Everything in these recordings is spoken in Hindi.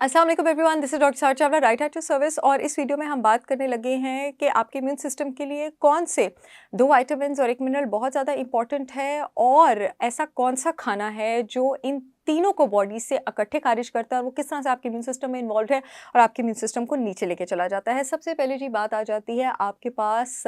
अस्सलाम वालेकुम एवरीवन, दिस इज डॉक्टर सार Chawla, right at your service. और इस वीडियो में हम बात करने लगे हैं कि आपके इम्यून सिस्टम के लिए कौन से दो विटामिन्स और एक मिनरल बहुत ज़्यादा इंपॉर्टेंट है और ऐसा कौन सा खाना है जो इन तीनों को बॉडी से इकट्ठे खारिज करता है और वो किस तरह से आपके इम्यून सिस्टम में इन्वॉल्व है और आपके इम्यून सिस्टम को नीचे लेके चला जाता है। सबसे पहले जी बात आ जाती है आपके पास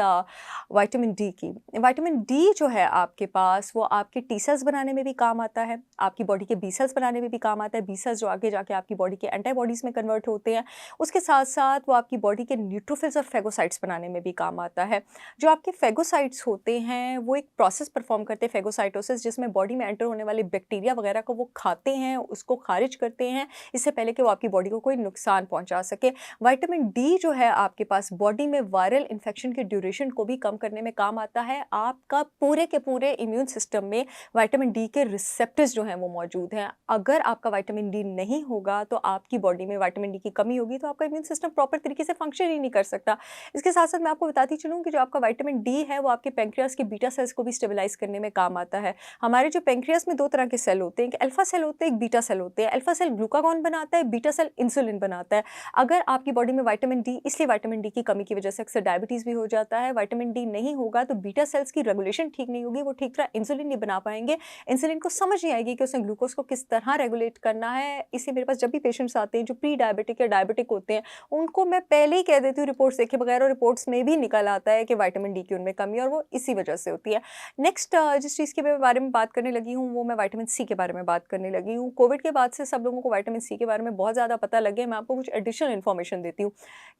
विटामिन डी की। विटामिन डी जो है आपके पास वो आपके टी सेल्स बनाने में भी काम आता है, आपकी बॉडी के बी सेल्स बनाने में भी काम आता है। बी सेल्स जो आगे जाके आपकी बॉडी के एंटीबॉडीज़ में कन्वर्ट होते हैं, उसके साथ-साथ वो आपकी बॉडी के न्यूट्रोफिल्स और फेगोसाइट्स बनाने में भी काम आता है। जो आपके फेगोसाइट्स होते हैं, वो एक प्रोसेस परफॉर्म करते हैं फेगोसाइटोसिस, जिसमें बॉडी में एंटर होने वाले बैक्टीरिया वगैरह को वो खाते हैं, उसको खारिज करते हैं, इससे पहले कि वो आपकी बॉडी को कोई नुकसान पहुँचा सके। विटामिन डी जो है आपके पास बॉडी में वायरल इन्फेक्शन की ड्यूरेशन को भी कम करने में काम आता है। आपका पूरे के पूरे इम्यून सिस्टम में विटामिन डी के रिसेप्टर्स जो हैं वो मौजूद हैं। अगर आपका विटामिन डी नहीं होगा तो आपकी बॉडी में विटामिन डी की कमी होगी, तो आपका इम्यून सिस्टम प्रॉपर तरीके से फंक्शन ही नहीं कर सकता। इसके साथ-साथ मैं आपको बताती चलूँ कि जो आपका विटामिन डी है वो आपके पैंक्रियास के बीटा सेल्स को भी स्टेबलाइज़ करने में काम आता है। हमारे जो पैंक्रियास में 2 तरह के सेल होते हैं, एक अल्फा सेल होते हैं, एक बीटा सेल होते हैं। अल्फा सेल ग्लूकागॉन बनाता है, बीटा सेल इंसुलिन बनाता है। अगर आपकी बॉडी में विटामिन डी, इसलिए विटामिन डी की कमी की वजह से अक्सर डायबिटीज़ भी हो जाता है। विटामिन डी नहीं होगा तो बीटा सेल्स की रेगुलेशन ठीक नहीं होगी, वो ठीक तरह इंसुलिन नहीं बना पाएँगे। इंसुलिन को समझ नहीं आएगी कि उसने ग्लूकोज़ को किस तरह रेगुलेट करना है। इसलिए मेरे पास जब भी पेशेंट्स आते हैं जो प्री डायबिटिक या डायबिटिक होते हैं, उनको मैं पहले ही कह देती हूँ रिपोर्ट्स देखे बगैर, और रिपोर्ट्स में भी निकल आता है कि विटामिन डी की उनमें कमी है और वो इसी वजह से होती है। नेक्स्ट जिस चीज़ के बारे में बात करने लगी हूँ वो मैं विटामिन सी के बारे में बात करने लगी हूँ। कोविड के बाद से सब लोगों को विटामिन सी के बारे में बहुत ज़्यादा पता लग गया। मैं आपको कुछ एडिशनल इन्फॉर्मेशन देती हूँ।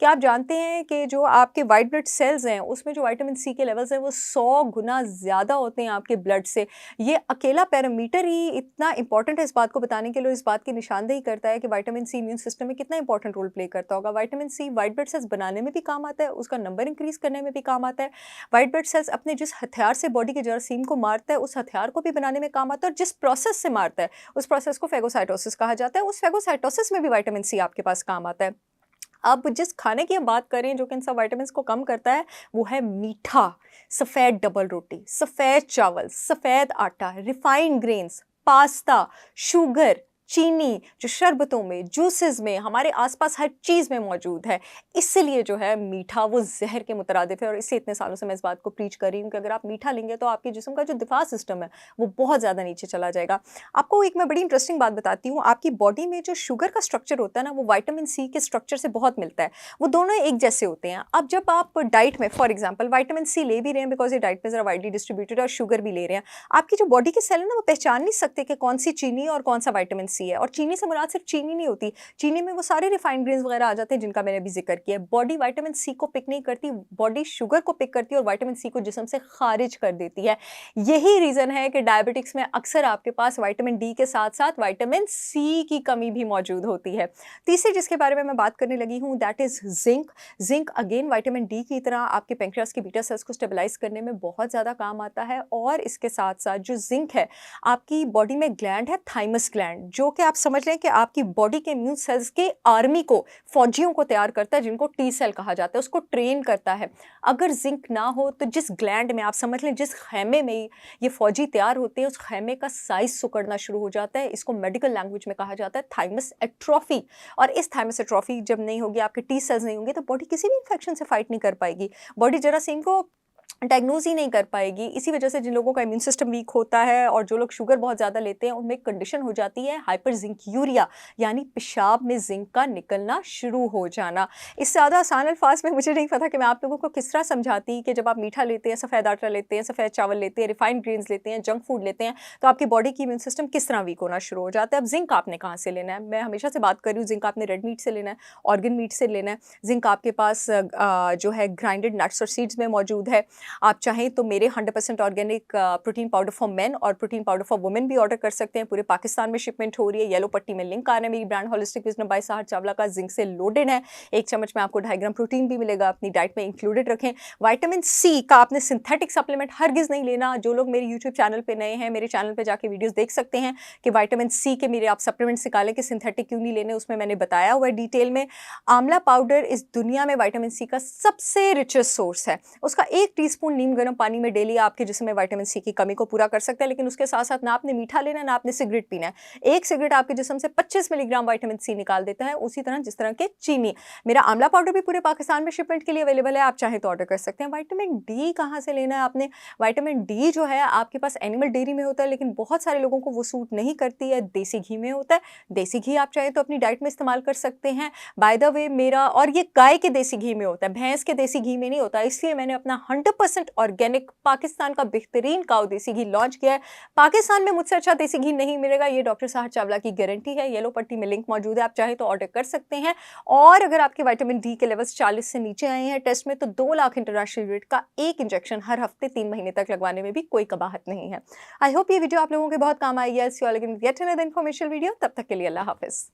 क्या आप जानते हैं कि जो आपके व्हाइट ब्लड सेल्स हैं उसमें जो विटामिन सी के लेवल्स हैं वो 100 गुना ज़्यादा होते हैं आपके ब्लड से। ये अकेला पैरामीटर ही इतना इंपॉर्टेंट है इस बात को बताने के लिए, इस बात की निशानदेही करता है कि विटामिन सी इम्यून सिस्टम में कितना इंपॉर्टेंट रोल प्ले करता होगा। Vitamin C white blood cells बनाने में भी काम आता है, उसका नंबर इंक्रीज करने में भी काम आता है। व्हाइट ब्लड सेल्स अपने जिस हथियार से बॉडी के जरासीम को मारता है उस हथियार को भी बनाने में काम आता है, और जिस प्रोसेस से मारता है उस प्रोसेस को फेगोसाइटोसिस कहा जाता है। उस फेगोसाइटोसिस में भी विटामिन सी आपके पास काम आता है। अब जिस खाने की हम बात करें जो कि इन सब विटामिन्स को कम करता है वो है मीठा, सफ़ेद डबल रोटी, सफ़ेद चावल, सफ़ेद आटा, रिफाइंड ग्रेन्स, पास्ता, शुगर, चीनी जो शरबतों में, जूसेस में, हमारे आसपास हर चीज़ में मौजूद है। इसीलिए जो है मीठा वो ज़हर के मुतरादिफ है, और इसलिए इतने सालों से मैं इस बात को प्रीच कर रही हूँ कि अगर आप मीठा लेंगे तो आपके जिस्म का जो दिफा सिस्टम है वो बहुत ज़्यादा नीचे चला जाएगा। आपको एक मैं बड़ी इंटरेस्टिंग बात बताती हूँ, आपकी बॉडी में जो शुगर का स्ट्रक्चर होता है ना वो विटामिन सी के स्ट्रक्चर से बहुत मिलता है। वो दोनों एक जैसे होते हैं। अब जब आप डाइट में फॉर एग्जांपल विटामिन सी ले भी रहे हैं बिकॉज ये डाइट में ज़रा वाइडली डिस्ट्रीब्यूटेड है, और शुगर भी ले रहे हैं, आपकी जो बॉडी के सेल है ना वो पहचान नहीं सकते कि कौन सी चीनी और कौन सा विटामिन सी है। और चीनी से मुराद सिर्फ चीनी नहीं होती, चीनी में वो सारे रिफाइंड ग्रेन्स वगैरह आ जाते हैं जिनका मैंने अभी जिक्र किया है। बॉडी विटामिन सी को पिक नहीं करती, बॉडी शुगर को पिक करती है और विटामिन सी को जिस्म से खारिज कर देती है। यही रीज़न है कि डायबिटिक्स में अक्सर आपके पास विटामिन डी के साथ साथ विटामिन सी की कमी भी मौजूद होती है। तीसरी जिसके बारे में मैं बात करने लगी हूँ that is zinc. Zinc again vitamin D की तरह आपके पैंक्रियास के बीटा सेल्स को स्टेबलाइज करने में बहुत ज़्यादा काम आता है। और इसके साथ साथ जो जिंक है, आपकी बॉडी में ग्लैंड है थाइमस ग्लैंड, जो कि आप समझ लें कि आपकी बॉडी के इम्यून सेल्स के आर्मी को, फौजियों को तैयार करता है, जिनको टी सेल कहा जाता है, उसको ट्रेन करता है। अगर जिंक ना हो तो जिस ग्लैंड में, आप समझ लें जिस खैमे में ये फौजी तैयार होते हैं, उस खैमे का साइज सिकुड़ना शुरू हो जाता है। इसको मेडिकल लैंग्वेज में कहा जाता है थाइमस एट्रोफी। और इस थाइमस एट्रोफी जब नहीं होगी, आपके टी सेल्स नहीं होंगे, तो बॉडी किसी भी इंफेक्शन से फाइट नहीं कर पाएगी, बॉडी जरासीम को डायग्नोज ही नहीं कर पाएगी। इसी वजह से जिन लोगों का इम्यून सिस्टम वीक होता है और जो लोग शुगर बहुत ज़्यादा लेते हैं उनमें एक कंडीशन हो जाती है हाइपर जिंक्यूरिया, यानी पेशाब में जिंक का निकलना शुरू हो जाना। इससे ज़्यादा आसान अल्फाज में मुझे नहीं पता कि मैं आप लोगों को किस तरह समझाती कि जब आप मीठा लेते हैं, सफ़ेद आटा लेते हैं, सफ़ेद चावल लेते हैं, रिफाइंड ग्रेन्स लेते हैं, जंक फूड लेते हैं, तो आपकी बॉडी की इम्यून सिस्टम किस तरह वीक होना शुरू हो जाता है। अब जिंक आपने कहाँ से लेना है, मैं हमेशा से बात कर रही हूँ, जिंक आपने रेड मीट से लेना है, ऑर्गन मीट से लेना है। जिंक आपके पास जो है ग्राइंडेड नट्स और सीड्स में मौजूद है। आप चाहें तो मेरे 100% organic protein powder for main और प्रोटीन पाउडर फॉर वुमेन भी ऑर्डर कर सकते हैं। पूरे पाकिस्तान में शिपमेंट हो रही है। येलो पट्टी में लिंक आ रहा है मेरी brand holistic wisdom by Sahar Chawla का, जिंक से लोडेड है। एक चम्मच में आपको 2.5 ग्राम प्रोटीन भी मिलेगा, अपनी डाइट में इंक्लूडेड रखें। विटामिन सी का आपने सिंथेटिक सप्लीमेंट हरगिज़ नहीं लेना। जो लोग मेरे यूट्यूब चैनल पर नए हैं, मेरे चैनल पर जाके वीडियोज़ देख सकते हैं कि विटामिन सी के मेरे आप सप्लीमेंट्स निकालें कि सिंथेटिक क्यों नहीं लेने, उसमें मैंने बताया हुआ है डिटेल में। आंवला पाउडर इस दुनिया में विटामिन सी का सबसे रिचेस्ट सोर्स है। उसका 1 टी टीस्पून नीम गर्म पानी में डेली आपके जिस्म में विटामिन सी की कमी को पूरा कर सकता है। लेकिन उसके साथ-साथ ना आपने मीठा लेना है, ना आपने सिगरेट पीना है। एक सिगरेट आपके जिस्म से 25 मिलीग्राम विटामिन सी निकाल देता है, उसी तरह जिस तरह के चीनी। मेरा आंवला पाउडर भी पूरे पाकिस्तान में शिपमेंट के लिए अवेलेबल है, आप चाहें तो ऑर्डर कर सकते हैं। विटामिन डी कहाँ से लेना है आपने? विटामिन डी जो है आपके पास एनिमल डेयरी में होता है, लेकिन बहुत सारे लोगों को वो सूट नहीं करती है, देसी घी में होता है। देसी घी आप चाहें तो अपनी डाइट में इस्तेमाल कर सकते हैं। बाय द वे मेरा और ये गाय के देसी घी में होता है, भैंस के देसी घी में नहीं होता, इसलिए मैंने अपना 100% ऑर्गेनिक पाकिस्तान का बेहतरीन काऊ देसी घी लॉन्च किया है। पाकिस्तान में मुझसे अच्छा देसी घी नहीं मिलेगा, ये डॉक्टर साहब चावला की गारंटी है। येलो पट्टी में लिंक मौजूद है, आप चाहें तो ऑर्डर कर सकते हैं। और अगर आपके विटामिन डी के लेवल्स 40 से नीचे आए हैं टेस्ट में, तो 2 लाख इंटरनेशनल रेट का एक इंजेक्शन हर हफ्ते 3 महीने तक लगवाने में भी कोई कबाहत नहीं है। आई होप ये वीडियो आप लोगों के बहुत काम आई है। See you all again with yet another informational video. तब तक के लिए अल्लाह हाफिज़।